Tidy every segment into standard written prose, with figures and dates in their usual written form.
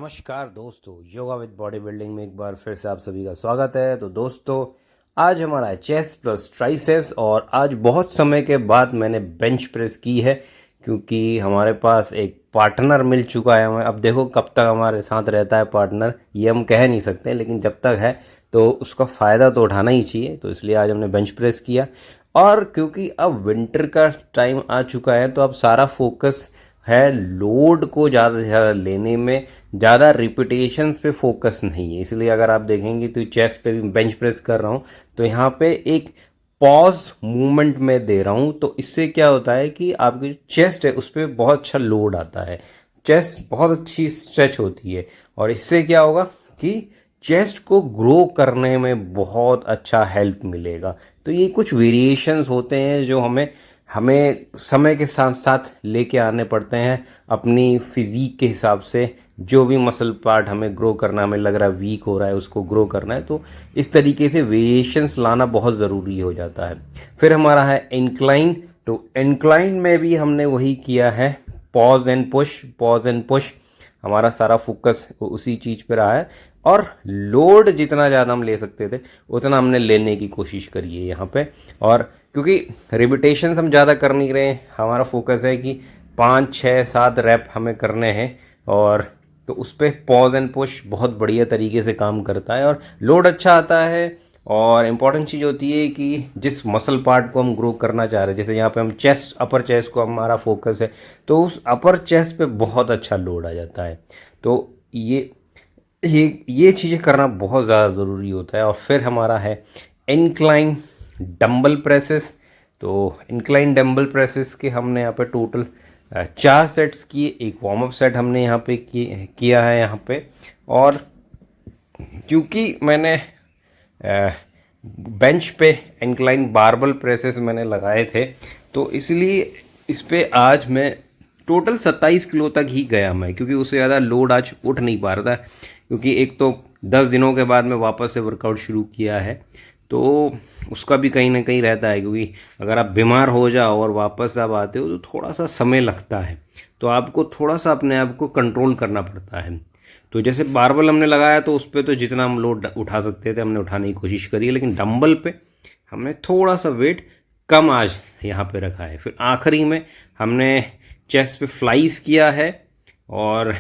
नमस्कार दोस्तों, yoga with body building में एक बार फिर से आप सभी का स्वागत है। तो दोस्तों, आज हमारा है चेस्ट प्लस ट्राइसेप्स और आज बहुत समय के बाद मैंने बेंच प्रेस की है क्योंकि हमारे पास एक पार्टनर मिल चुका है हमें। अब देखो कब तक हमारे साथ रहता है पार्टनर ये हम कह नहीं सकते, लेकिन जब तक है तो उसका फ़ायदा तो उठाना ही चाहिए। तो इसलिए आज हमने बेंच प्रेस किया और क्योंकि अब विंटर का टाइम आ चुका है तो अब सारा फोकस है लोड को ज़्यादा से ज़्यादा लेने में, ज़्यादा रिपीटेशंस पे फोकस नहीं है। इसलिए अगर आप देखेंगे तो चेस्ट पे भी बेंच प्रेस कर रहा हूँ तो यहाँ पे एक पॉज मूवमेंट में दे रहा हूँ। तो इससे क्या होता है कि आपकी चेस्ट है उस पर बहुत अच्छा लोड आता है, चेस्ट बहुत अच्छी स्ट्रेच होती है और इससे क्या होगा कि चेस्ट को ग्रो करने में बहुत अच्छा हेल्प मिलेगा। तो ये कुछ वेरिएशंस होते हैं जो हमें हमें समय के साथ साथ लेके आने पड़ते हैं अपनी फिज़ीक के हिसाब से। जो भी मसल पार्ट हमें ग्रो करना, हमें लग रहा है वीक हो रहा है, उसको ग्रो करना है, तो इस तरीके से वेरिएशंस लाना बहुत ज़रूरी हो जाता है। फिर हमारा है इंक्लाइन। तो इंक्लाइन में भी हमने वही किया है, pause and push, pause and push. हमारा सारा फोकस उसी चीज़ पे रहा है और लोड जितना ज़्यादा हम ले सकते थे उतना हमने लेने की कोशिश करी है यहाँ पे। और क्योंकि रिपीटेशंस हम ज़्यादा कर नहीं रहे हैं, हमारा फोकस है कि 5 6 7 रैप हमें करने हैं और तो उस पर पॉज एंड पुश बहुत बढ़िया तरीके से काम करता है और लोड अच्छा आता है। और इम्पॉर्टेंट चीज़ होती है कि जिस मसल पार्ट को हम ग्रो करना चाह रहे हैं, जैसे यहाँ पे हम चेस्ट, अपर चेस्ट को हमारा फोकस है, तो उस अपर चेस्ट पे बहुत अच्छा लोड आ जाता है। तो ये चीज़ें करना बहुत ज़्यादा ज़रूरी होता है। और फिर हमारा है इंक्लाइन डंबल प्रेसेस। तो इंक्लाइन डंबल प्रेसेस के हमने यहाँ पे टोटल 4 सेट्स किए, एक वार्म अप सेट हमने यहाँ पे किया है यहाँ पे। और क्योंकि मैंने बेंच पे इंक्लाइन बारबल प्रेसेस मैंने लगाए थे तो इसलिए इस पे आज मैं टोटल 27 किलो तक ही गया मैं, क्योंकि उससे ज़्यादा लोड आज उठ नहीं पा रहा था। क्योंकि एक तो 10 दिनों के बाद मैं वापस से वर्कआउट शुरू किया है तो उसका भी कहीं ना कहीं रहता है, क्योंकि अगर आप बीमार हो जाओ और वापस आप आते हो तो थोड़ा सा समय लगता है, तो आपको थोड़ा सा अपने आप को कंट्रोल करना पड़ता है। तो जैसे बारबल हमने लगाया तो उस पर तो जितना हम लोड उठा सकते थे हमने उठाने की कोशिश करी है, लेकिन डंबल पे हमने थोड़ा सा वेट कम आज यहाँ पे रखा है। फिर आखिरी में हमने चेस्ट पे फ्लाइज किया है और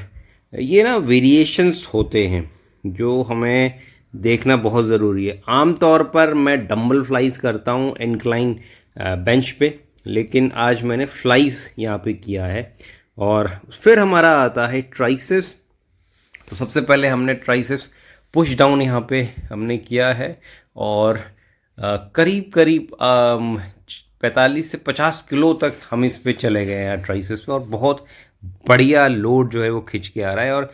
ये ना वेरिएशंस होते हैं जो हमें देखना बहुत ज़रूरी है। आम तौर पर मैं डंबल फ्लाइज करता हूँ इंक्लाइन बेंच पे, लेकिन आज मैंने फ्लाइज यहाँ पे किया है। और फिर हमारा आता है ट्राइसेप्स। तो सबसे पहले हमने ट्राइसेप्स पुश डाउन यहाँ पे हमने किया है और करीब करीब 45 से 50 किलो तक हम इस पे चले गए हैं ट्राइसेप्स पे और बहुत बढ़िया लोड जो है वो खिंच के आ रहा है। और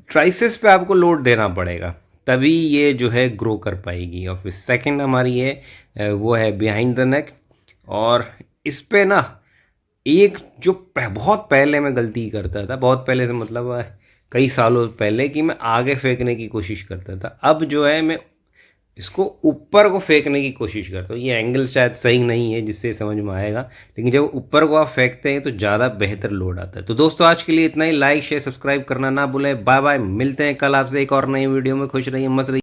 ट्राइसेप्स पे आपको लोड देना पड़ेगा तभी ये जो है ग्रो कर पाएगी। और फिर सेकंड हमारी है वो है बिहाइंड द नेक। और इस पे ना एक जो बहुत पहले मैं गलती करता था, बहुत पहले से मतलब कई सालों पहले, कि मैं आगे फेंकने की कोशिश करता था। अब जो है मैं इसको ऊपर को फेंकने की कोशिश करता हूँ। ये एंगल शायद सही नहीं है जिससे समझ में आएगा, लेकिन जब ऊपर को आप फेंकते हैं तो ज़्यादा बेहतर लोड आता है। तो दोस्तों आज के लिए इतना ही। लाइक शेयर सब्सक्राइब करना ना भूलें। बाय बाय, मिलते हैं कल आपसे एक और नई वीडियो में। खुश रहिए, मस्त रहिए।